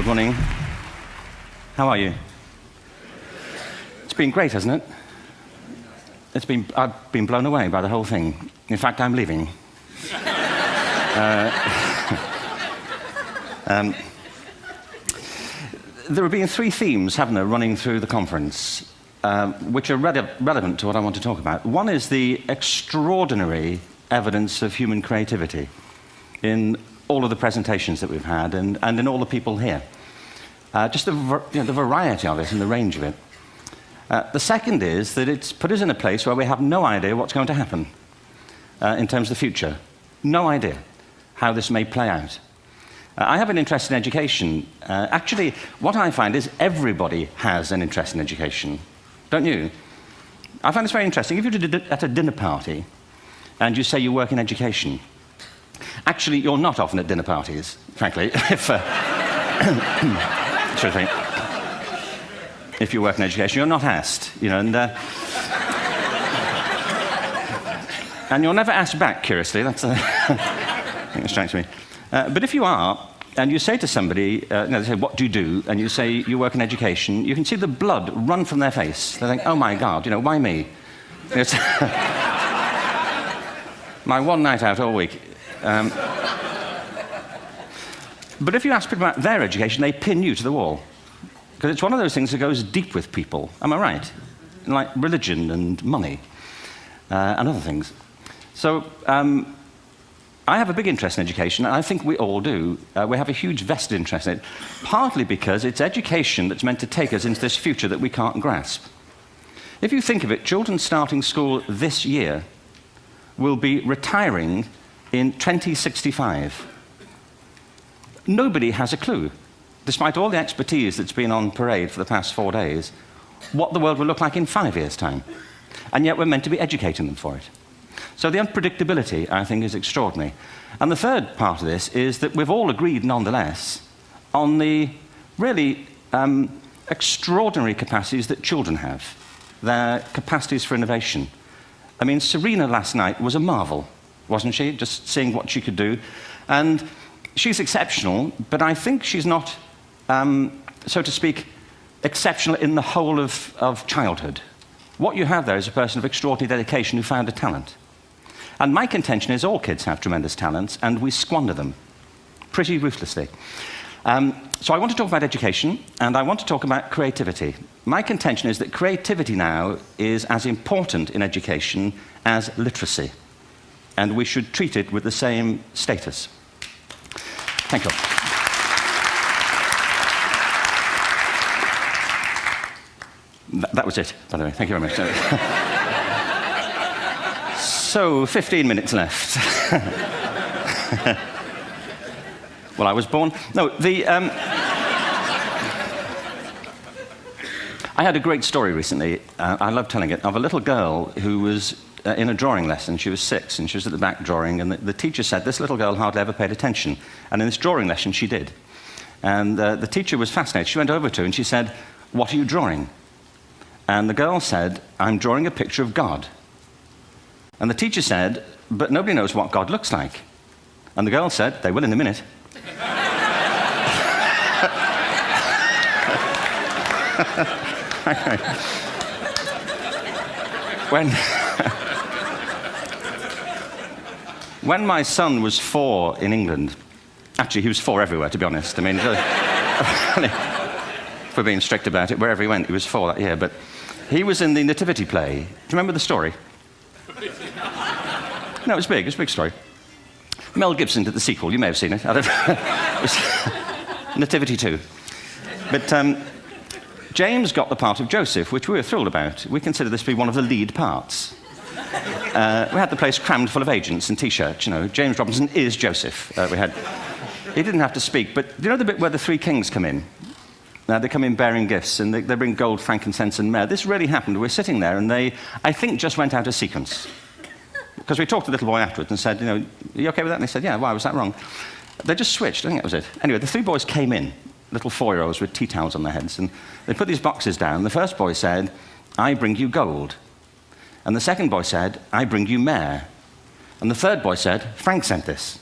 morning. How are you? It's been great, hasn't it? I've been blown away by the whole thing. In fact, I'm leaving. There have been three themes, haven't there, running through the conference, which are relevant to what I want to talk about. One is the extraordinary evidence of human creativity in all of the presentations that we've had and in all the people here. Just the variety of it and the range of it. The second is that it's put us in a place where we have no idea what's going to happen in terms of the future. No idea how this may play out. I have an interest in education. Actually, what I find is everybody has an interest in education. Don't you? I find this very interesting. If you're at a dinner party and you say you work in education, actually, you're not often at dinner parties, frankly, if you work in education, you're not asked, you know, and you're never asked back, curiously. That's I think it strikes me. But if you are, and you say to somebody, they say, what do you do? And you say, you work in education, you can see the blood run from their face. They think, oh my God, you know, why me? It's my one night out all week. But if you ask people about their education, they pin you to the wall. Because it's one of those things that goes deep with people. Am I right? Like religion and money and other things. So I have a big interest in education, and I think we all do. We have a huge vested interest in it, partly because it's education that's meant to take us into this future that we can't grasp. If you think of it, children starting school this year will be retiring in 2065. Nobody has a clue, despite all the expertise that's been on parade for the past 4 days, what the world will look like in 5 years' time. And yet we're meant to be educating them for it. So the unpredictability, I think, is extraordinary. And the third part of this is that we've all agreed, nonetheless, on the really extraordinary capacities that children have, their capacities for innovation. I mean, Serena last night was a marvel, wasn't she? Just seeing what she could do. And she's exceptional, but I think she's not, so to speak, exceptional in the whole of childhood. What you have there is a person of extraordinary dedication who found a talent. And my contention is all kids have tremendous talents, and we squander them pretty ruthlessly. So I want to talk about education, and I want to talk about creativity. My contention is that creativity now is as important in education as literacy, and we should treat it with the same status. Thank you. That was it, by the way. Thank you very much. So, 15 minutes left. Well, I was born... No, I had a great story recently, I love telling it, of a little girl who was in a drawing lesson. She was 6, and she was at the back drawing, and the teacher said this little girl hardly ever paid attention. And in this drawing lesson, she did. And the teacher was fascinated. She went over to her and she said, what are you drawing? And the girl said, I'm drawing a picture of God. And the teacher said, but nobody knows what God looks like. And the girl said, they will in a minute. When my son was 4 in England, actually he was 4 everywhere, to be honest. I mean, if we're being strict about it, wherever he went, he was 4 that year. But he was in the Nativity play. Do you remember the story? No, it was big. It was a big story. Mel Gibson did the sequel. You may have seen it. I don't know. It was Nativity 2. But James got the part of Joseph, which we were thrilled about. We consider this to be one of the lead parts. We had the place crammed full of agents and T-shirts, you know. James Robinson is Joseph. He didn't have to speak, but do you know the bit where the 3 kings come in? They come in bearing gifts, and they bring gold, frankincense, and myrrh. This really happened. We're sitting there, and they, I think, just went out of sequence. Because we talked to the little boy afterwards and said, you know, are you okay with that? And they said, yeah, why was that wrong? They just switched. I think that was it. Anyway, the 3 boys came in, little 4-year-olds with tea towels on their heads, and they put these boxes down. The first boy said, I bring you gold. And the second boy said, I bring you myrrh. And the third boy said, Frank sent this.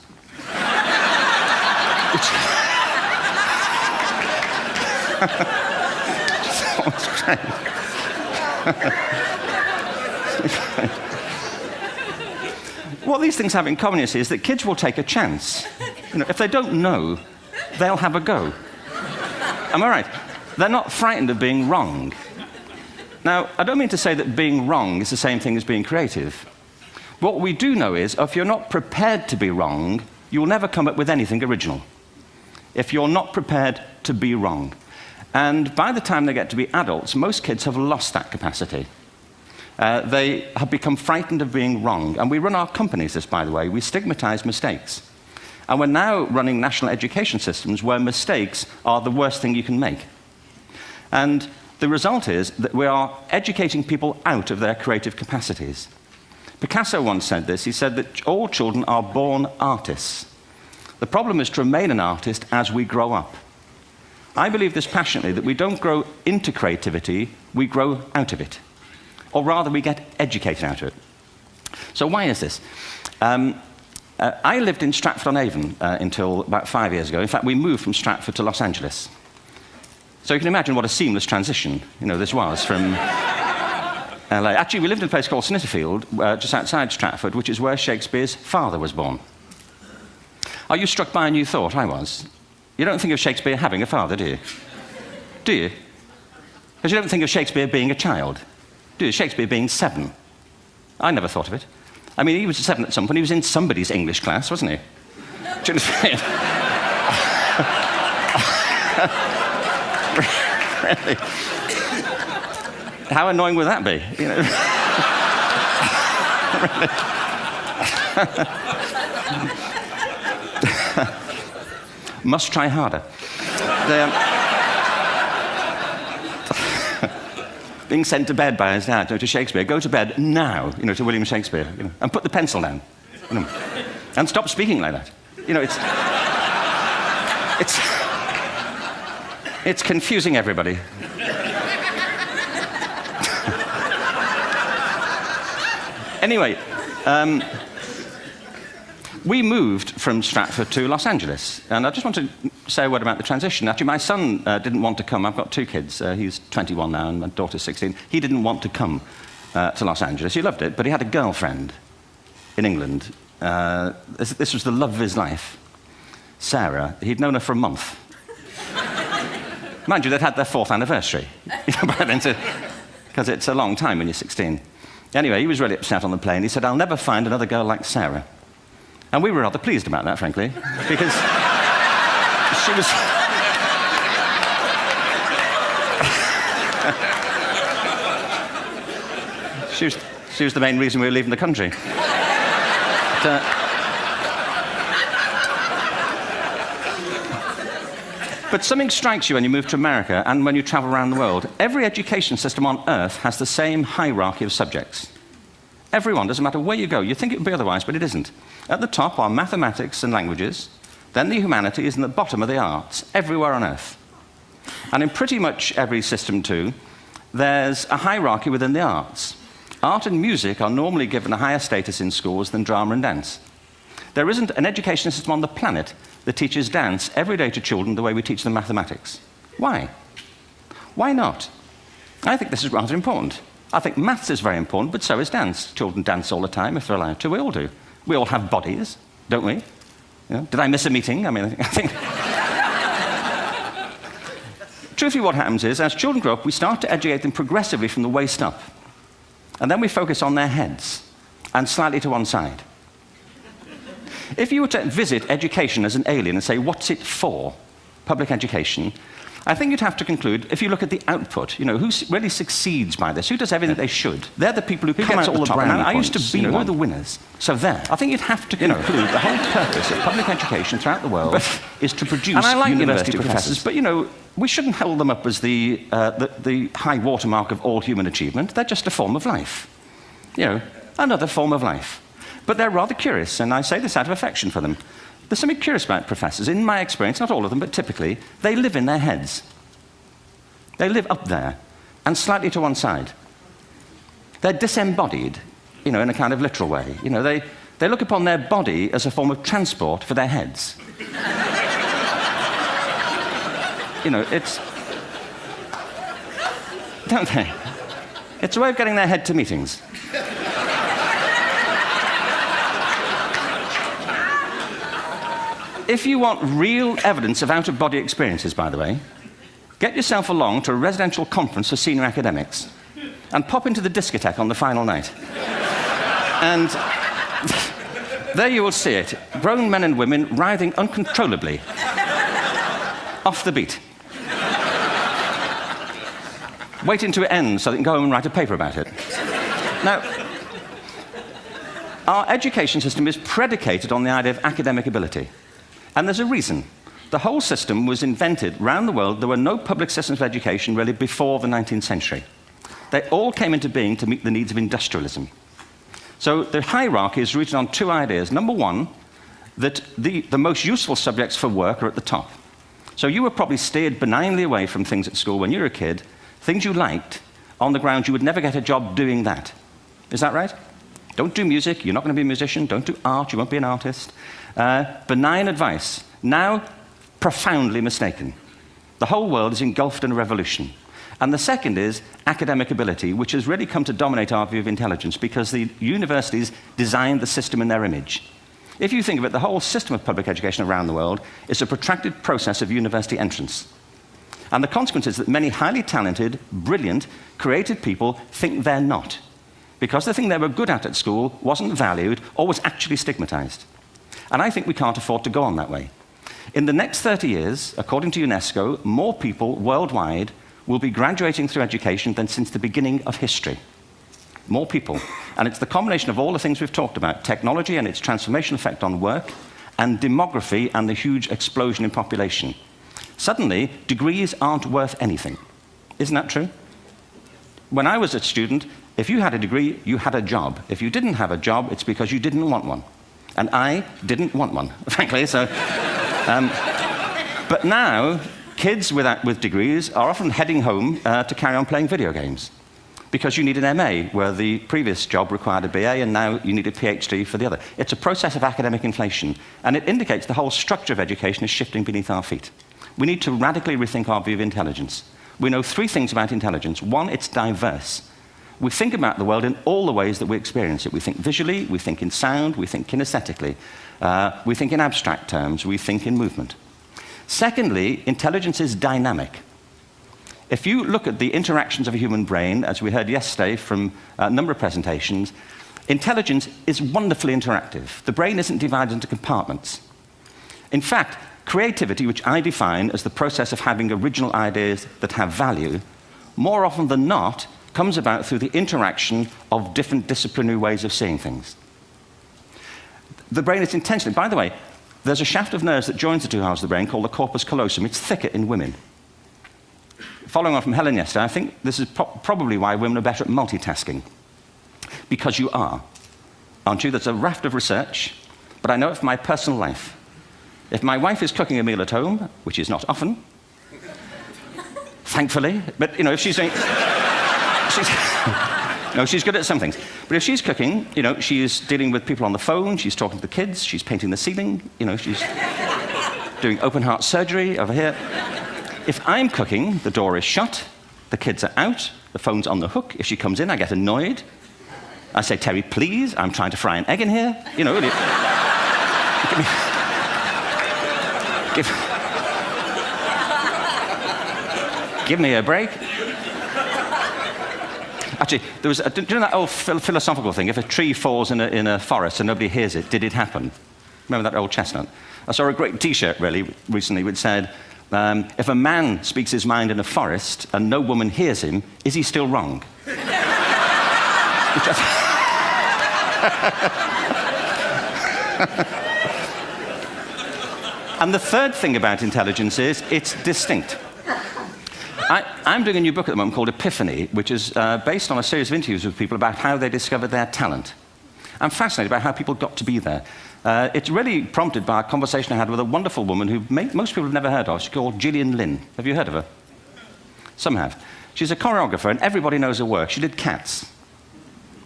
What these things have in common, you see, is that kids will take a chance. If they don't know, they'll have a go. Am I right? They're not frightened of being wrong. Now, I don't mean to say that being wrong is the same thing as being creative. What we do know is, if you're not prepared to be wrong, you'll never come up with anything original. If you're not prepared to be wrong. And by the time they get to be adults, most kids have lost that capacity. They have become frightened of being wrong. And we run our companies this, by the way. We stigmatize mistakes. And we're now running national education systems where mistakes are the worst thing you can make. And the result is that we are educating people out of their creative capacities. Picasso once said this. He said that all children are born artists. The problem is to remain an artist as we grow up. I believe this passionately, that we don't grow into creativity, we grow out of it. Or rather, we get educated out of it. So why is this? I lived in Stratford-on-Avon until about 5 years ago. In fact, we moved from Stratford to Los Angeles. So you can imagine what a seamless transition this was from LA. Actually, we lived in a place called Snitterfield, just outside Stratford, which is where Shakespeare's father was born. Are you struck by a new thought? I was. You don't think of Shakespeare having a father, do you? Do you? Because you don't think of Shakespeare being a child. Do you? Shakespeare being 7. I never thought of it. I mean, he was 7 at some point. He was in somebody's English class, wasn't he? Do you understand? Really? How annoying would that be? Must try harder. Being sent to bed by his dad, to Shakespeare, go to bed now, to William Shakespeare, and put the pencil down, and stop speaking like that. It's confusing everybody. Anyway, we moved from Stratford to Los Angeles, and I just want to say a word about the transition. Actually, my son didn't want to come. I've got 2 kids. He's 21 now, and my daughter's 16. He didn't want to come to Los Angeles. He loved it, but he had a girlfriend in England. This was the love of his life, Sarah. He'd known her for a month. Mind you, they'd had their 4th anniversary, because it's a long time when you're 16. Anyway, he was really upset on the plane. He said, "I'll never find another girl like Sarah." And we were rather pleased about that, frankly, because she was the main reason we were leaving the country. But something strikes you when you move to America and when you travel around the world. Every education system on Earth has the same hierarchy of subjects. Everyone, doesn't matter where you go. You think it would be otherwise, but it isn't. At the top are mathematics and languages, then the humanities, and at the bottom are the arts, everywhere on Earth. And in pretty much every system, too, there's a hierarchy within the arts. Art and music are normally given a higher status in schools than drama and dance. There isn't an education system on the planet that teaches dance every day to children the way we teach them mathematics. Why? Why not? I think this is rather important. I think maths is very important, but so is dance. Children dance all the time if they're allowed to. We all do. We all have bodies, don't we? Did I miss a meeting? I think... Truthfully, what happens is, as children grow up, we start to educate them progressively from the waist up. And then we focus on their heads, and slightly to one side. If you were to visit education as an alien and say, what's it for, public education, I think you'd have to conclude, if you look at the output, who really succeeds by this, who does everything they should. They're the people who come out all the top. I used to be one of the winners. So there. I think you'd have to conclude the whole purpose of public education throughout the world is to produce university professors. But, we shouldn't hold them up as the high watermark of all human achievement. They're just a form of life. Another form of life. But they're rather curious, and I say this out of affection for them. There's something curious about professors. In my experience, not all of them, but typically, they live in their heads. They live up there, and slightly to one side. They're disembodied, in a kind of literal way. They look upon their body as a form of transport for their heads. don't they? It's a way of getting their head to meetings. If you want real evidence of out-of-body experiences, by the way, get yourself along to a residential conference for senior academics and pop into the discotheque on the final night. And there you will see it. Grown men and women writhing uncontrollably off the beat, waiting to end so they can go home and write a paper about it. Now, our education system is predicated on the idea of academic ability. And there's a reason. The whole system was invented around the world. There were no public systems of education really before the 19th century. They all came into being to meet the needs of industrialism. So the hierarchy is rooted on two ideas. Number one, that the most useful subjects for work are at the top. So you were probably steered benignly away from things at school when you were a kid, things you liked, on the grounds you would never get a job doing that. Is that right? Don't do music, you're not going to be a musician. Don't do art, you won't be an artist. Benign advice, now profoundly mistaken. The whole world is engulfed in a revolution. And the second is academic ability, which has really come to dominate our view of intelligence because the universities designed the system in their image. If you think of it, the whole system of public education around the world is a protracted process of university entrance. And the consequence is that many highly talented, brilliant, creative people think they're not, because the thing they were good at school wasn't valued or was actually stigmatized. And I think we can't afford to go on that way. In the next 30 years, according to UNESCO, more people worldwide will be graduating through education than since the beginning of history. More people. And it's the combination of all the things we've talked about, technology and its transformational effect on work, and demography and the huge explosion in population. Suddenly, degrees aren't worth anything. Isn't that true? When I was a student, if you had a degree, you had a job. If you didn't have a job, it's because you didn't want one. And I didn't want one, frankly. So, but now, kids with degrees are often heading home to carry on playing video games because you need an MA, where the previous job required a BA, and now you need a PhD for the other. It's a process of academic inflation, and it indicates the whole structure of education is shifting beneath our feet. We need to radically rethink our view of intelligence. We know three things about intelligence. One, it's diverse. We think about the world in all the ways that we experience it. We think visually, we think in sound, we think kinesthetically, we think in abstract terms, we think in movement. Secondly, intelligence is dynamic. If you look at the interactions of a human brain, as we heard yesterday from a number of presentations, intelligence is wonderfully interactive. The brain isn't divided into compartments. In fact, creativity, which I define as the process of having original ideas that have value, more often than not, comes about through the interaction of different disciplinary ways of seeing things. The brain is intentionally, by the way, there's a shaft of nerves that joins the two halves of the brain called the corpus callosum. It's thicker in women. Following on from Helen yesterday, I think this is probably why women are better at multitasking. Because you are, aren't you? There's a raft of research, but I know it from my personal life. If my wife is cooking a meal at home, which is not often, thankfully, but if she's doing... No, she's good at some things. But if she's cooking, she's dealing with people on the phone, she's talking to the kids, she's painting the ceiling, she's doing open-heart surgery over here. If I'm cooking, the door is shut, the kids are out, the phone's on the hook. If she comes in, I get annoyed. I say, Terry, please, I'm trying to fry an egg in here. Give me a break. Actually, do you know that old philosophical thing? If a tree falls in a forest and nobody hears it, did it happen? Remember that old chestnut? I saw a great T-shirt recently which said, if a man speaks his mind in a forest and no woman hears him, is he still wrong? And the third thing about intelligence is it's distinct. I'm doing a new book at the moment called Epiphany, which is based on a series of interviews with people about how they discovered their talent. I'm fascinated by how people got to be there. It's really prompted by a conversation I had with a wonderful woman who most people have never heard of. She's called Gillian Lynn. Have you heard of her? Some have. She's a choreographer, and everybody knows her work. She did Cats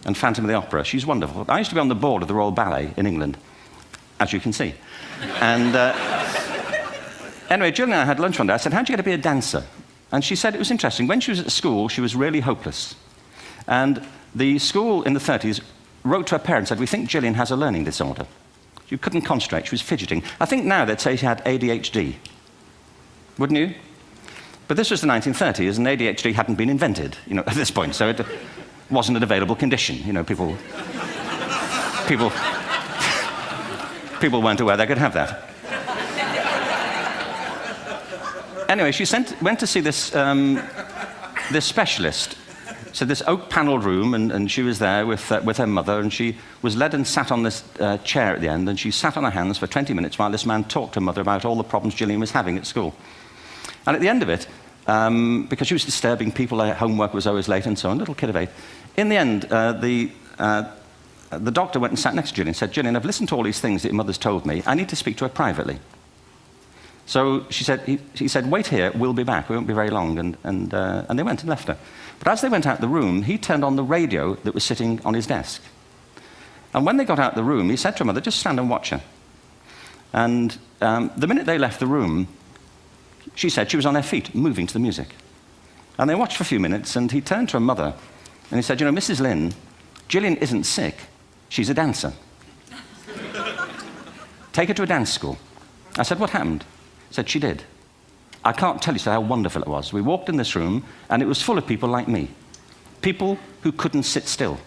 and Phantom of the Opera. She's wonderful. I used to be on the board of the Royal Ballet in England, as you can see. And anyway, Gillian and I had lunch one day. I said, how'd you get to be a dancer? And she said it was interesting. When she was at school, she was really hopeless. And the school in the 30s wrote to her parents and said, "We think Gillian has a learning disorder." She couldn't concentrate, she was fidgeting. I think now they'd say she had ADHD. Wouldn't you? But this was the 1930s, and ADHD hadn't been invented, at this point, so it wasn't an available condition. People weren't aware they could have that. Anyway, she went to see this specialist. So this oak-panelled room, and she was there with her mother, and she was led and sat on this chair at the end, and she sat on her hands for 20 minutes while this man talked to her mother about all the problems Gillian was having at school. And at the end of it, because she was disturbing people, her homework was always late and so on, little kid of 8, in the end, the doctor went and sat next to Gillian and said, "Gillian, I've listened to all these things that your mother's told me. I need to speak to her privately." So he said, "Wait here, we'll be back. We won't be very long." And they went and left her. But as they went out the room, he turned on the radio that was sitting on his desk. And when they got out the room, he said to her mother, "Just stand and watch her." And the minute they left the room, she said she was on her feet, moving to the music. And they watched for a few minutes, and he turned to her mother, and he said, "Mrs. Lynn, Gillian isn't sick. She's a dancer. Take her to a dance school." I said, "What happened?" He said, "She did. I can't tell you how wonderful it was. We walked in this room, and it was full of people like me. People who couldn't sit still.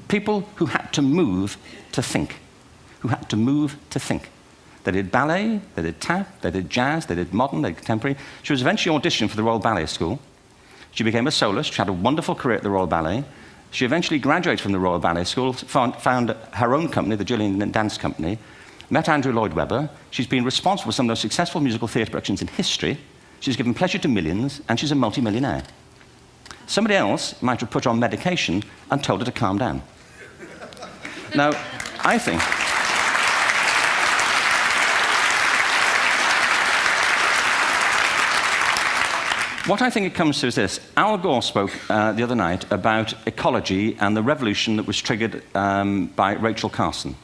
People who had to move to think. Who had to move to think. They did ballet, they did tap, they did jazz, they did modern, they did contemporary. She was eventually auditioned for the Royal Ballet School. She became a soloist. She had a wonderful career at the Royal Ballet. She eventually graduated from the Royal Ballet School, found her own company, the Gillian Dance Company, met Andrew Lloyd Webber. She's been responsible for some of the most successful musical theatre productions in history. She's given pleasure to millions, and she's a multi-millionaire. Somebody else might have put her on medication and told her to calm down. Now, I think... What I think it comes to is this. Al Gore spoke the other night about ecology and the revolution that was triggered by Rachel Carson.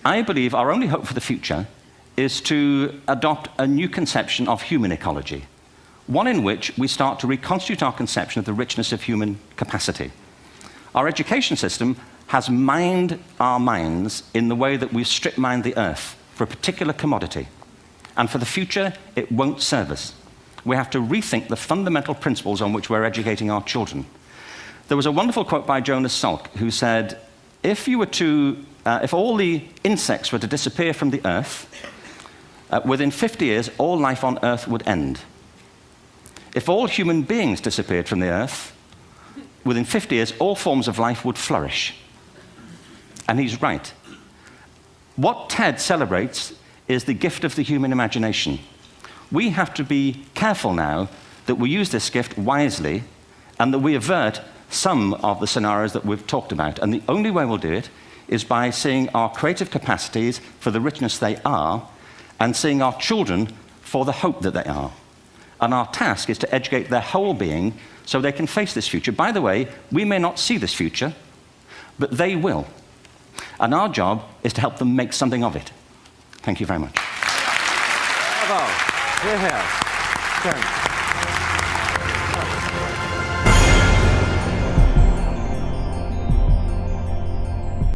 I believe our only hope for the future is to adopt a new conception of human ecology, one in which we start to reconstitute our conception of the richness of human capacity. Our education system has mined our minds in the way that we've strip-mined the earth for a particular commodity, and for the future, it won't serve us. We have to rethink the fundamental principles on which we're educating our children. There was a wonderful quote by Jonas Salk, who said, if all the insects were to disappear from the earth, within 50 years, all life on earth would end. If all human beings disappeared from the earth, within 50 years, all forms of life would flourish. And he's right. What TED celebrates is the gift of the human imagination. We have to be careful now that we use this gift wisely and that we avert some of the scenarios that we've talked about. And the only way we'll do it is by seeing our creative capacities for the richness they are and seeing our children for the hope that they are. And our task is to educate their whole being so they can face this future. By the way, we may not see this future, but they will. And our job is to help them make something of it. Thank you very much. Bravo. Hierher. Schön.